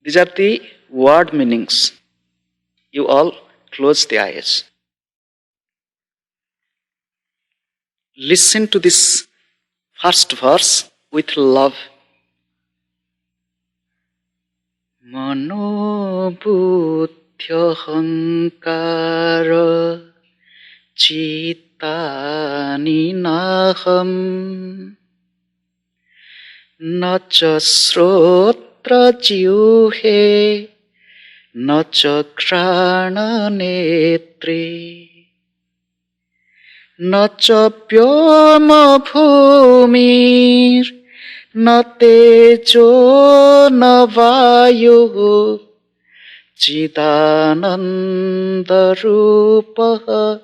These are the word meanings. You all close the eyes. Listen to this first verse with love. Manobuddhyahankara Chitani naham Nacha srotra jiuhe Nacha krana netri Nacha pyoma bhumir Na tejo na vayu Chidananda rupa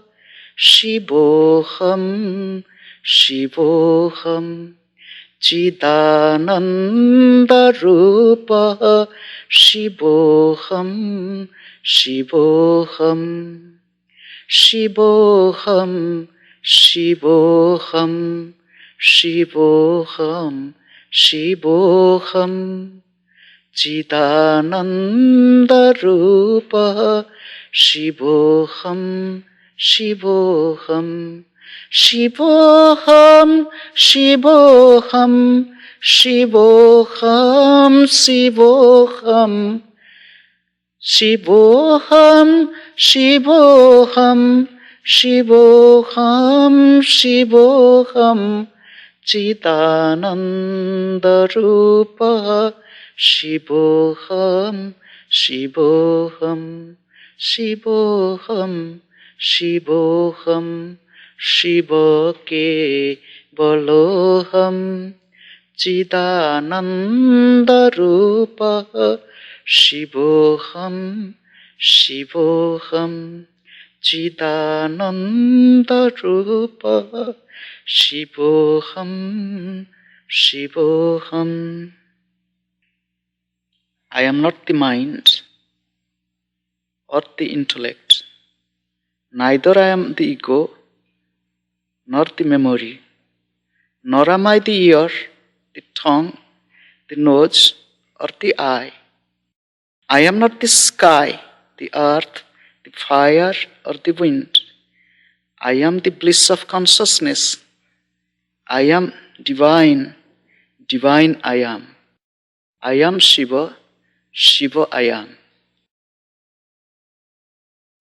Shivoham Shivoham Chidananda rupa Shivoham Shivoham Shivoham Shivoham Shivoham Shivoham Chidananda rupa Shivoham Shivoham Shivoham Shivoham Shivoham Shivoham Shivoham Shivoham Shivoham Shivoham Chidananda rupa Shivoham Shivoham Shivoham Shivoham Shivoke Baloham Chidananda rupa Shivoham Shivoham Chidananda rupa Shivoham Shivoham. I am not the mind or the intellect, neither I am the ego nor the memory, nor am I the ear, the tongue, the nose or the eye. I am not the sky, the earth, the fire or the wind. I am the bliss of consciousness. I am divine, divine I am. I am Shiva, Shiva I am.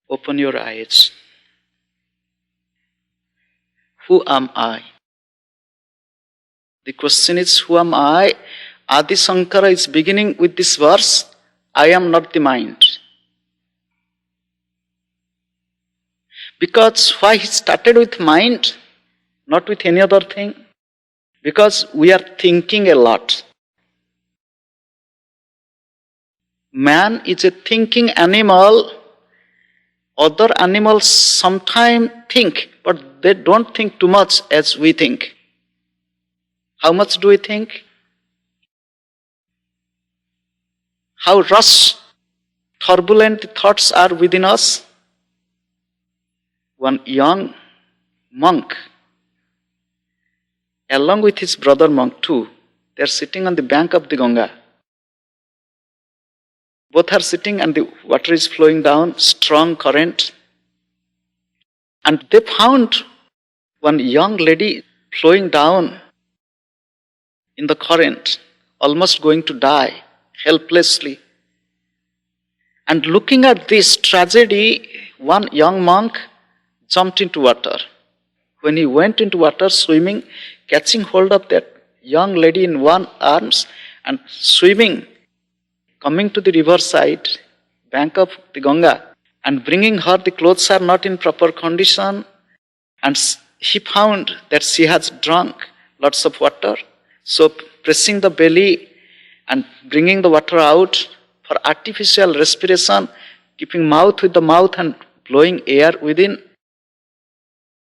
Open your eyes. Who am I? The question is, who am I? Adi Shankara is beginning with this verse, I am not the mind. Because why he started with mind, not with any other thing? Because we are thinking a lot. Man is a thinking animal. Other animals sometimes think, but they don't think too much as we think. How much do we think? How rush, turbulent thoughts are within us. One young monk, along with his brother monk too, they are sitting on the bank of the Ganga. Both are sitting and the water is flowing down, strong current. And they found one young lady flowing down in the current, almost going to die, helplessly. And looking at this tragedy, one young monk jumped into water. When he went into water swimming, catching hold of that young lady in one arms and swimming, coming to the riverside, bank of the Ganga, and bringing her, the clothes are not in proper condition, and he found that she has drunk lots of water. So pressing the belly and bringing the water out for artificial respiration, keeping mouth with the mouth and blowing air within,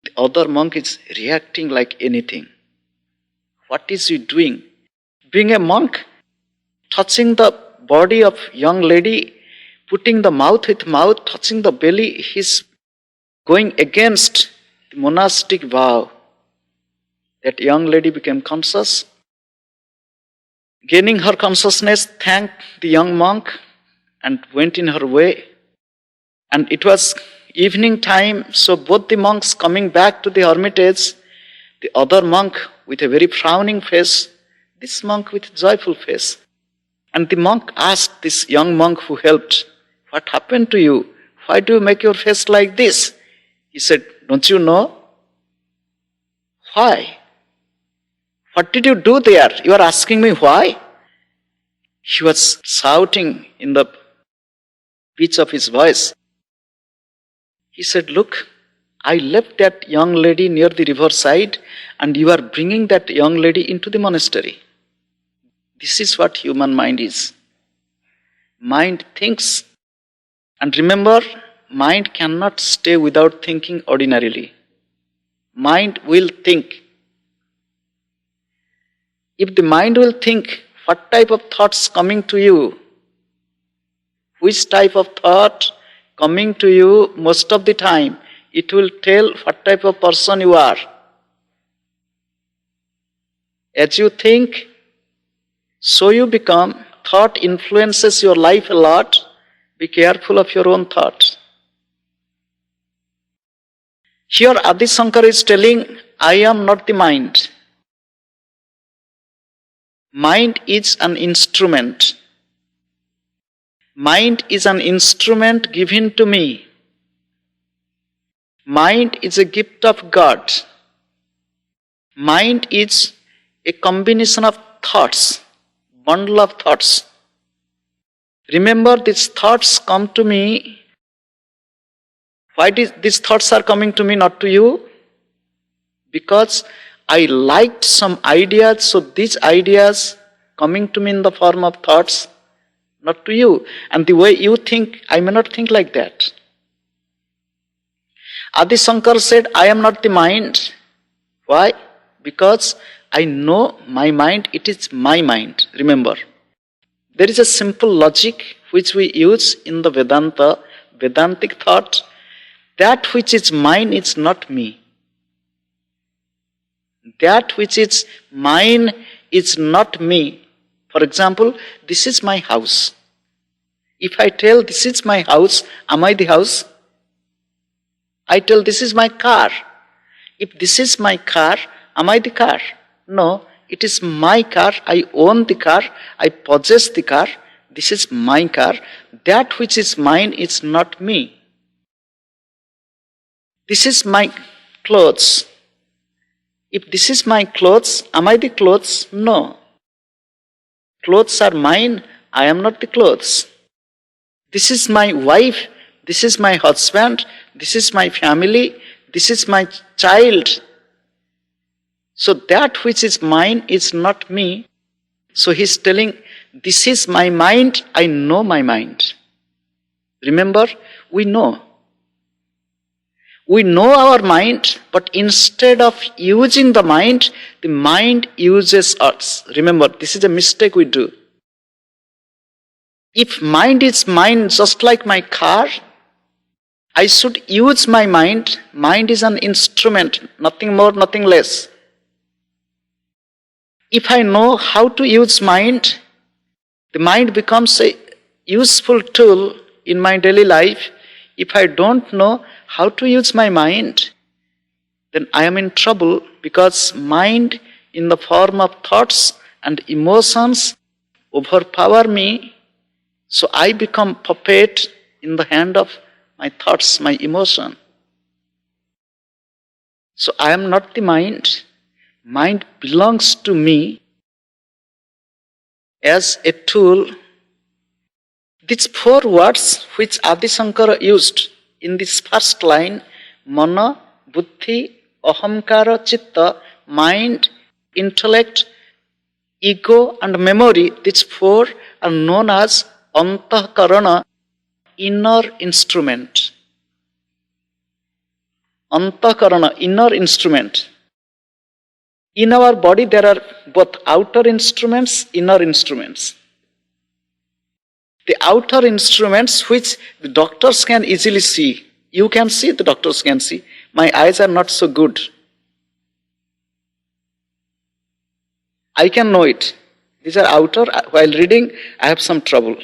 the other monk is reacting like anything. What is he doing? Being a monk, touching the body of young lady, putting the mouth with mouth, touching the belly, he's going against the monastic vow. That young lady became conscious. Gaining her consciousness, thanked the young monk and went in her way. And it was evening time, so both the monks coming back to the hermitage, the other monk with a very frowning face, this monk with a joyful face. And the monk asked this young monk who helped, "What happened to you? Why do you make your face like this?" He said, "Don't you know?" "Why? What did you do there? You are asking me why?" He was shouting in the pitch of his voice. He said, "Look, I left that young lady near the riverside and you are bringing that young lady into the monastery." This is what human mind is. Mind thinks. And remember, mind cannot stay without thinking ordinarily. Mind will think. If the mind will think, what type of thoughts coming to you? Which type of thought coming to you most of the time? It will tell what type of person you are. As you think, so you become. Thought influences your life a lot. Be careful of your own thoughts. Here Adi Shankara is telling, I am not the mind. Mind is an instrument. Mind is an instrument given to me. Mind is a gift of God. Mind is a combination of thoughts, bundle of thoughts. Remember, these thoughts come to me. Why these thoughts are coming to me, not to you? Because I liked some ideas, so these ideas coming to me in the form of thoughts, not to you. And the way you think, I may not think like that. Adi Shankara said, I am not the mind. Why? Because I know my mind, it is my mind. Remember, there is a simple logic which we use in the Vedanta, Vedantic thought. That which is mine is not me. That which is mine is not me. For example, this is my house. If I tell this is my house, am I the house? I tell this is my car. If this is my car, am I the car? No, it is my car. I own the car. I possess the car. This is my car. That which is mine is not me. This is my clothes. If this is my clothes, am I the clothes? No. Clothes are mine. I am not the clothes. This is my wife. This is my husband. This is my family. This is my child. So that which is mine is not me. So he's telling, this is my mind. I know my mind. Remember, we know. We know our mind, but instead of using the mind uses us. Remember, this is a mistake we do. If mind is mine, just like my car, I should use my mind. Mind is an instrument, nothing more, nothing less. If I know how to use mind, the mind becomes a useful tool in my daily life. If I don't know how to use my mind, then I am in trouble, because mind in the form of thoughts and emotions overpower me. So I become puppet in the hand of my thoughts, my emotion. So I am not the mind. Mind belongs to me as a tool. These 4 words which Adi Shankara used in this first line, mana, buddhi, ahamkara, chitta, mind, intellect, ego and memory, these 4 are known as antahkarana, inner instrument. Antahkarana, inner instrument. In our body there are both outer instruments, inner instruments. The outer instruments which the doctors can easily see. You can see, the doctors can see. My eyes are not so good. I can know it. These are outer. While reading, I have some trouble.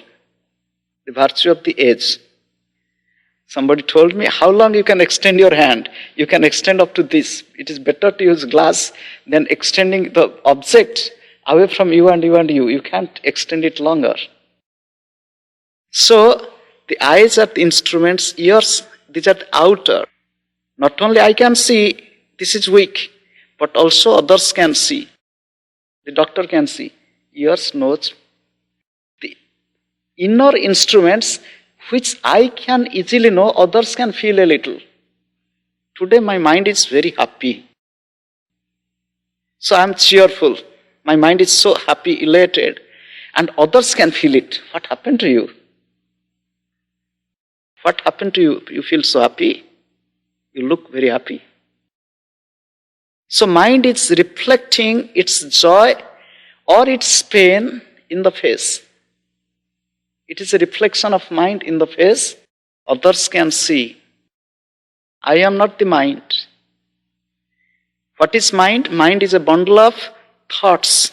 The virtue of the age. Somebody told me, how long you can extend your hand? You can extend up to this. It is better to use glass than extending the object away from you and you and you. You can't extend it longer. So, the eyes are the instruments, ears, these are the outer. Not only I can see, this is weak, but also others can see. The doctor can see. Ears, nose. The inner instruments, which I can easily know, others can feel a little. Today my mind is very happy. So I am cheerful. My mind is so happy, elated. And others can feel it. What happened to you? What happened to you? You feel so happy? You look very happy. So mind is reflecting its joy or its pain in the face. It is a reflection of mind in the face. Others can see. I am not the mind. What is mind? Mind is a bundle of thoughts,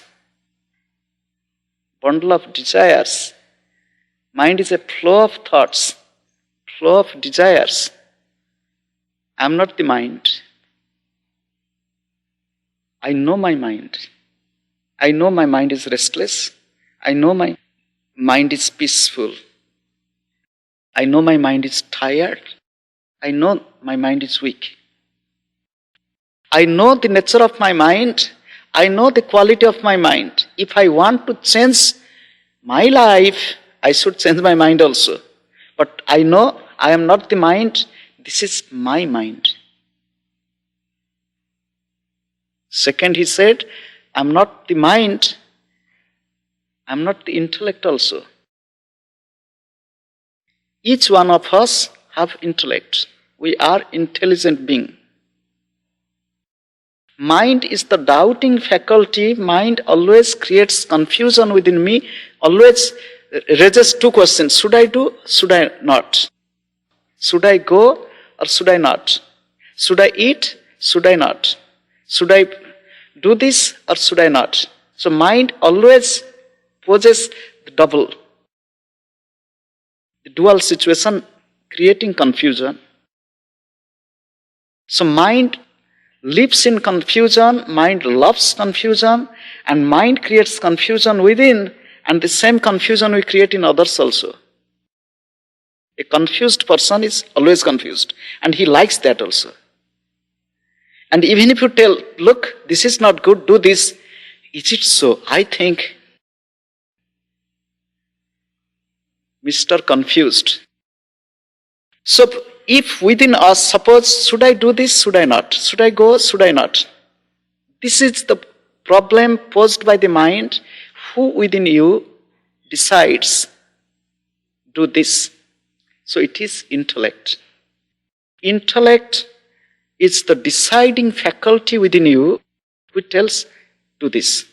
bundle of desires. Mind is a flow of thoughts, flow of desires. I am not the mind. I know my mind. I know my mind is restless. I know my mind is peaceful. I know my mind is tired. I know my mind is weak. I know the nature of my mind. I know the quality of my mind. If I want to change my life, I should change my mind also. But I know I am not the mind. This is my mind. Second, he said, I am not the mind. I am not the intellect also. Each one of us have intellect. We are intelligent beings. Mind is the doubting faculty. Mind always creates confusion within me, always raises two questions. Should I do? Should I not? Should I go or should I not? Should I eat? Should I not? Should I do this or should I not? So mind always poses the double, the dual situation, creating confusion. So mind lives in confusion, mind loves confusion, and mind creates confusion within, and the same confusion we create in others also. A confused person is always confused, and he likes that also. And even if you tell, look, this is not good, do this, is it so? I think Mr. Confused. So if within us, suppose, should I do this, should I not? Should I go, should I not? This is the problem posed by the mind. Who within you decides, do this? So it is intellect. Intellect is the deciding faculty within you which tells, do this,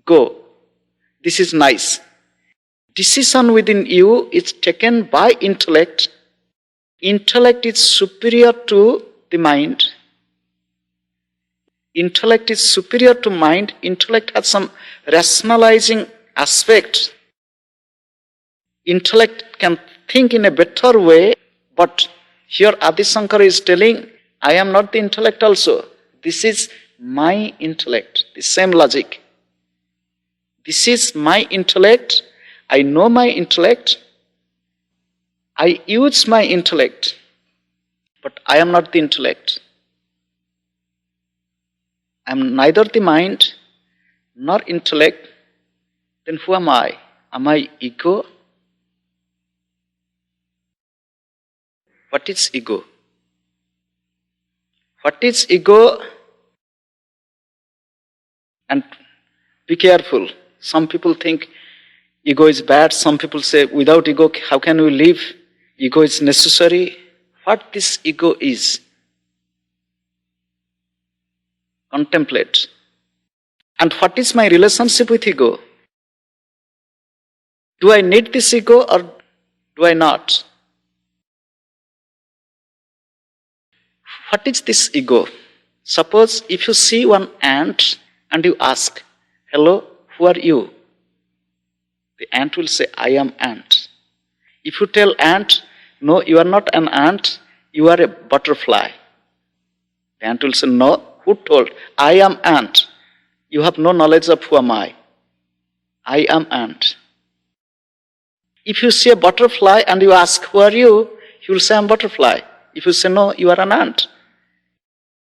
go, this is nice. Decision within you is taken by intellect. Intellect is superior to the mind. Intellect is superior to mind. Intellect has some rationalizing aspect. Intellect can think in a better way, but here Adi Shankara is telling, I am not the intellect also. This is my intellect. The same logic. This is my intellect. I know my intellect. I use my intellect. But I am not the intellect. I am neither the mind nor intellect. Then who am I? Am I ego? What is ego? What is ego? And be careful. Some people think ego is bad. Some people say without ego, how can we live? Ego is necessary. What this ego is? Contemplate. And what is my relationship with ego? Do I need this ego or do I not? What is this ego? Suppose if you see one ant and you ask, hello, who are you? The ant will say, I am ant. If you tell ant, no, you are not an ant, you are a butterfly. The ant will say, no, who told? I am ant. You have no knowledge of who am I. I am ant. If you see a butterfly and you ask, who are you? He will say, I am butterfly. If you say, no, you are an ant.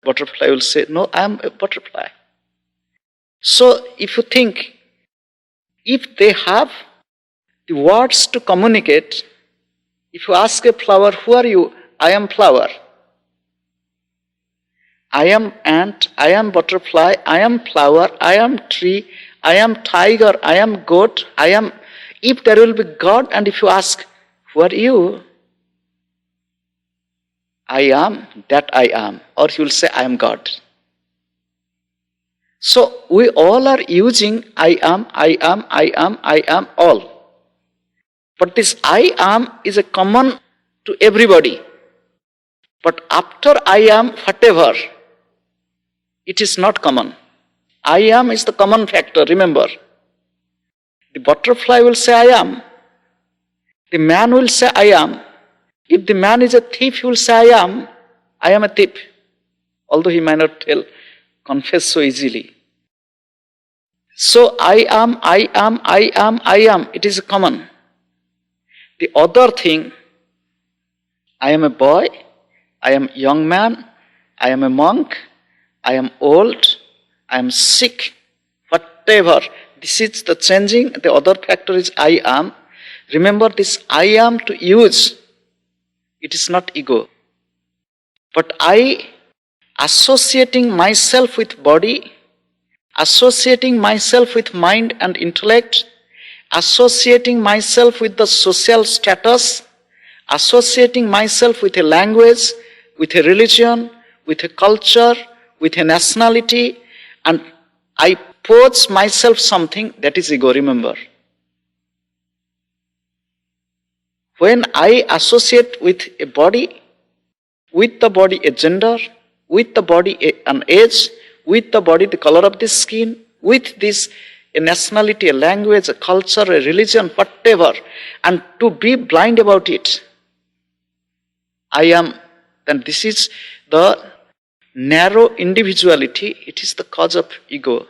Butterfly will say, no, I am a butterfly. So if you think, if they have the words to communicate, if you ask a flower, who are you? I am flower. I am ant, I am butterfly, I am flower, I am tree, I am tiger, I am goat, I am... If there will be God, and if you ask, who are you? I am that I am. Or he will say, I am God. So we all are using I am, I am, I am, I am, all. But this I am is a common to everybody. But after I am, whatever, it is not common. I am is the common factor, remember. The butterfly will say I am. The man will say I am. If the man is a thief, he will say I am a thief. Although he might not confess so easily. So I am, I am, I am, I am. It is common. The other thing, I am a boy, I am a young man, I am a monk, I am old, I am sick, whatever. This is the changing. The other factor is I am. Remember this I am to use. It is not ego. But I associating myself with body, associating myself with mind and intellect, associating myself with the social status, associating myself with a language, with a religion, with a culture, with a nationality, and I pose myself something, that is ego, remember. When I associate with a body, with the body a gender, with the body an age, with the body the color of the skin, with this a nationality, a language, a culture, a religion, whatever, and to be blind about it, I am, then this is the narrow individuality, it is the cause of ego.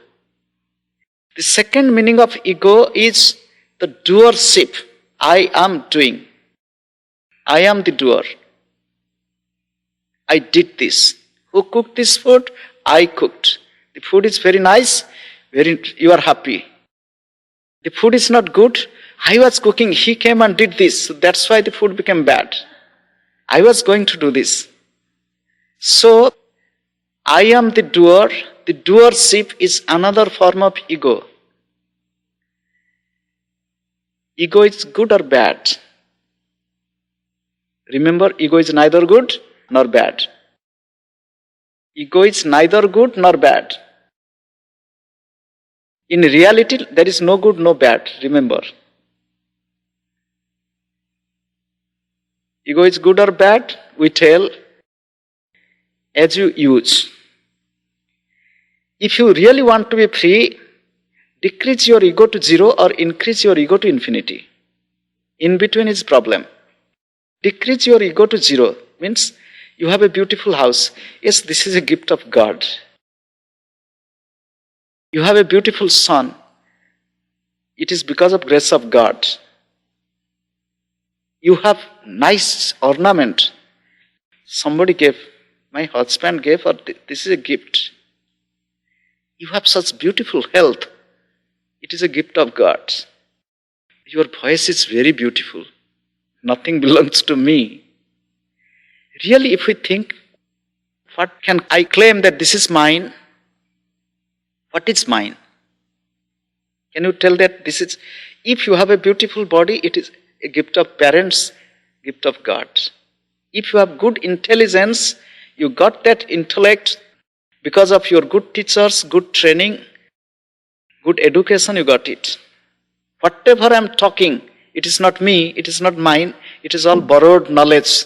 The second meaning of ego is the doership. I am doing. I am the doer. I did this. Who cooked this food? I cooked. The food is very nice. You are happy. The food is not good. I was cooking. He came and did this. So that's why the food became bad. I was going to do this. So, I am the doer. The doership is another form of ego. Ego is good or bad? Remember, ego is neither good nor bad. Ego is neither good nor bad. In reality, there is no good, no bad, remember. Ego is good or bad, we tell as you use. If you really want to be free, decrease your ego to 0 or increase your ego to infinity. In between is problem. Decrease your ego to 0 means you have a beautiful house. Yes, this is a gift of God. You have a beautiful son. It is because of grace of God. You have nice ornament. Somebody gave, my husband gave, or this is a gift. You have such beautiful health. It is a gift of God. Your voice is very beautiful. Nothing belongs to me. Really, if we think, what can I claim that this is mine? What is mine? Can you tell that this is, if you have a beautiful body, it is a gift of parents, gift of God. If you have good intelligence, you got that intellect because of your good teachers, good training, good education, you got it. Whatever I am talking, it is not me, it is not mine, it is all borrowed knowledge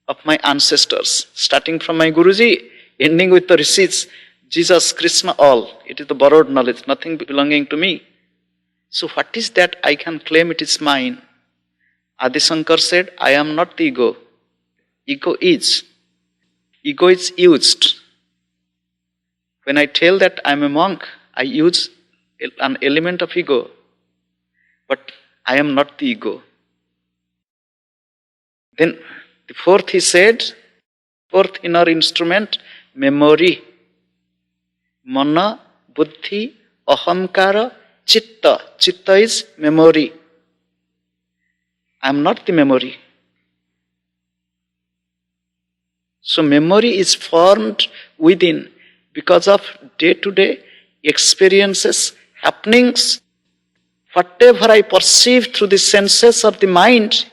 of my ancestors. Starting from my Guruji, ending with the rishis, Jesus, Krishna, all. It is the borrowed knowledge, nothing belonging to me. So what is that I can claim it is mine? Adi Shankar said, I am not the ego. Ego is. Ego is used. When I tell that I am a monk, I use an element of ego. But I am not the ego. Then the fourth he said, fourth inner instrument, memory. Mana, buddhi, ahamkara, chitta. Chitta is memory. I am not the memory. So memory is formed within because of day-to-day experiences, happenings. Whatever I perceive through the senses of the mind,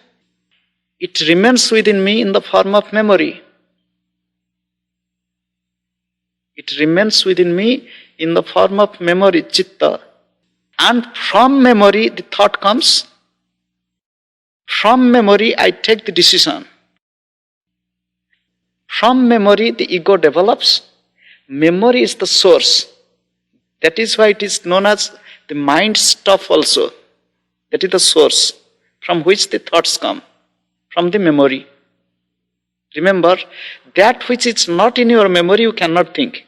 it remains within me in the form of memory. It remains within me in the form of memory, chitta. And from memory, the thought comes. From memory, I take the decision. From memory, the ego develops. Memory is the source. That is why it is known as the mind stuff also. That is the source from which the thoughts come. From the memory. Remember, that which is not in your memory, you cannot think.